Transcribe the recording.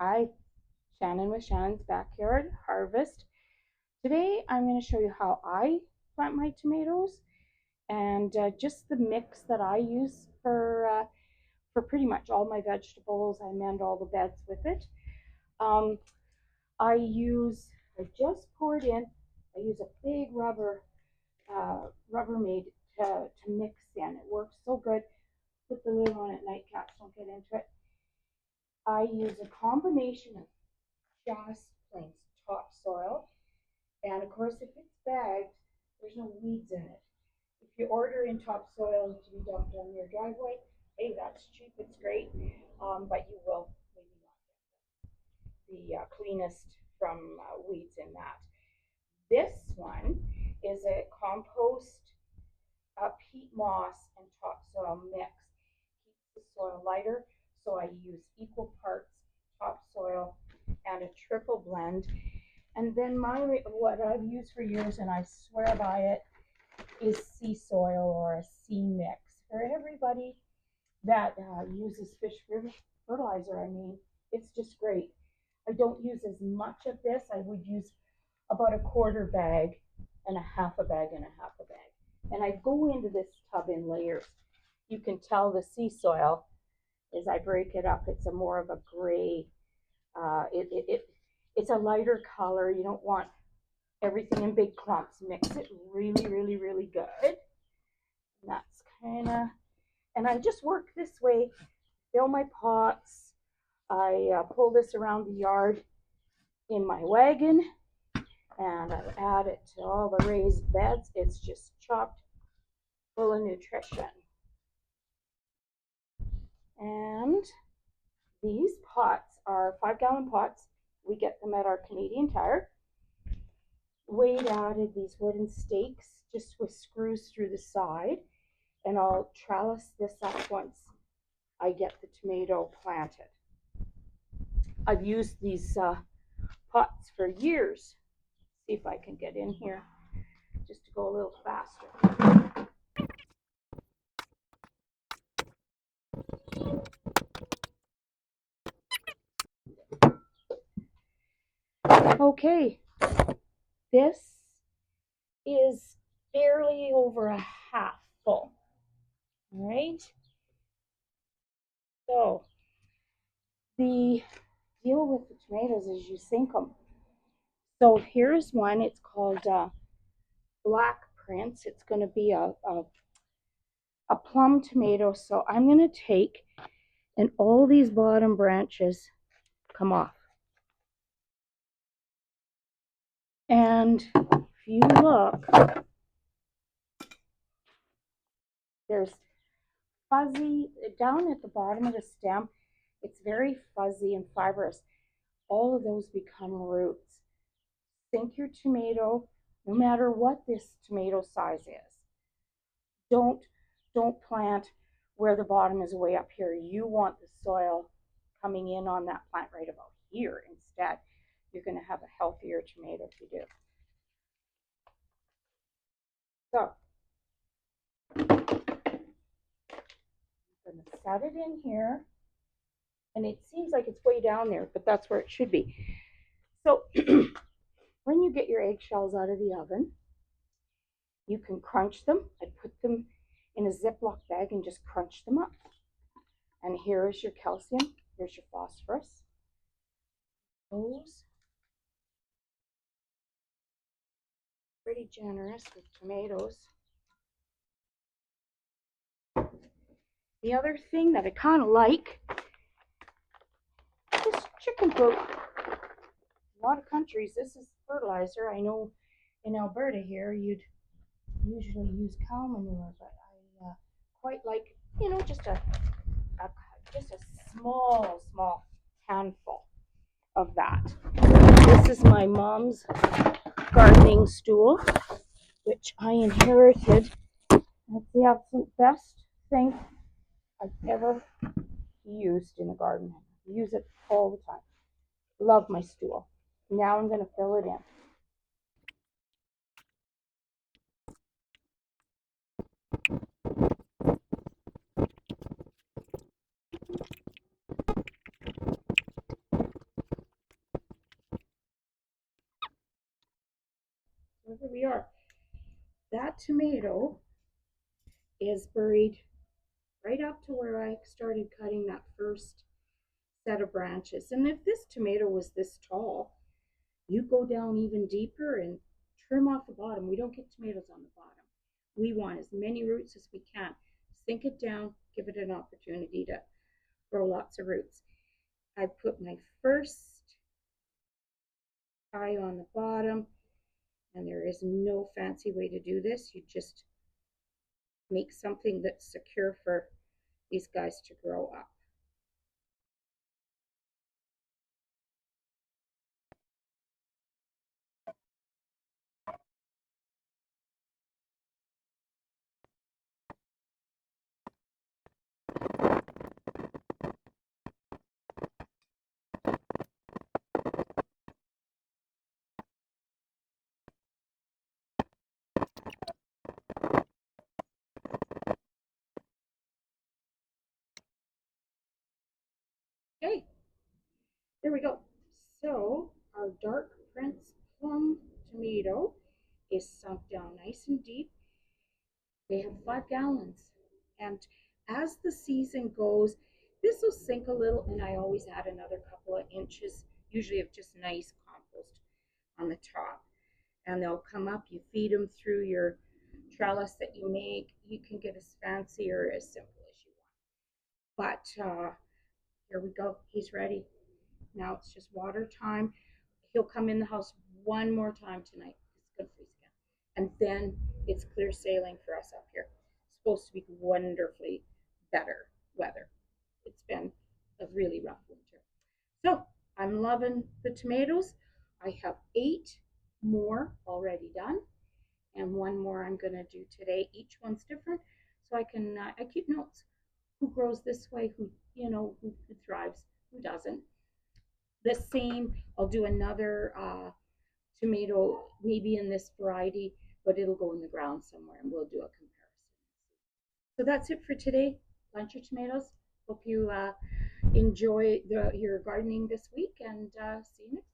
Hi, Shannon with Shannon's Backyard Harvest. Today I'm going to show you how I plant my tomatoes and just the mix that I use for pretty much all my vegetables. I mend all the beds with it. Um, I just poured in. I use a big Rubbermaid to mix in. It works so good. Put the lid on at night, cats don't get into it. I use a combination of just plain topsoil. And of course, if it's bagged, there's no weeds in it. If you order in topsoil to be dumped on your driveway, hey, that's cheap, it's great, but you will maybe not get the cleanest from weeds in that. This one is a compost, peat moss, and topsoil mix. Keeps the soil lighter, so I use equal parts topsoil and a triple blend. And then what I've used for years, and I swear by it, is sea soil or a sea mix. For everybody that uses fish fertilizer, I mean, it's just great. I don't use as much of this. I would use about a quarter bag and a half a bag and a half a bag. And I go into this tub in layers. You can tell the sea soil as I break it up. It's a more of a gray. It's a lighter color. You don't want everything in big clumps. Mix it really, really, really good. And that's and I just work this way, fill my pots. I pull this around the yard in my wagon, and I add it to all the raised beds. It's just chopped full of nutrition. And these pots are 5-gallon pots. We get them at our Canadian Tire. Wade added these wooden stakes just with screws through the side, and I'll trellis this up once I get the tomato planted. I've used these pots for years. See if I can get in here just to go a little faster. Okay, this is barely over a half full. All right. So the deal with the tomatoes is you sink them. So here's one. It's called Black Prince. It's going to be a plum tomato. So I'm going to take, and all these bottom branches come off. And if you look, there's fuzzy down at the bottom of the stem. It's very fuzzy and fibrous. All of those become roots. Sink your tomato, no matter what this tomato size is. Don't plant where the bottom is way up here. You want the soil coming in on that plant right about here instead. You're going to have a healthier tomato if you do. So I'm going to set it in here, and it seems like it's way down there, but that's where it should be. So when you get your eggshells out of the oven, you can crunch them. I put them in a Ziploc bag and just crunch them up. And here is your calcium. Here's your phosphorus. Those pretty generous with tomatoes. The other thing that I kind of like is chicken poop. A lot of countries, this is fertilizer. I know in Alberta here, you'd usually use cow manure, but I quite like, just a small handful of that. This is my mom's gardening stool, which I inherited. That's the absolute best thing I've ever used in a garden. I use it all the time. Love my stool. Now I'm going to fill it in. wherever we are. That tomato is buried right up to where I started cutting that first set of branches. And if this tomato was this tall, you go down even deeper and trim off the bottom. We don't get tomatoes on the bottom. We want as many roots as we can. Sink it down, give it an opportunity to grow lots of roots. I put my first tie on the bottom, and there is no fancy way to do this. You just make something that's secure for these guys to grow up. Okay, there we go. So our dark Prince Plum tomato is sunk down nice and deep. They have 5 gallons. And as the season goes, this will sink a little, and I always add another couple of inches, usually of just nice compost on the top. And they'll come up. You feed them through your trellis that you make. You can get as fancy or as simple as you want. But here we go. He's ready. Now it's just water time. He'll come in the house one more time tonight. It's good for his skin. And then it's clear sailing for us up here. It's supposed to be wonderfully better weather. It's been a really rough winter. So I'm loving the tomatoes. I have 8 more already done, and one more I'm gonna do today. Each one's different, so I keep notes. Who grows this way? Who thrives? Who doesn't? The same. I'll do another tomato, maybe in this variety, but it'll go in the ground somewhere, and we'll do a comparison. So that's it for today. Plant your tomatoes. Hope you enjoy your gardening this week, and see you next time.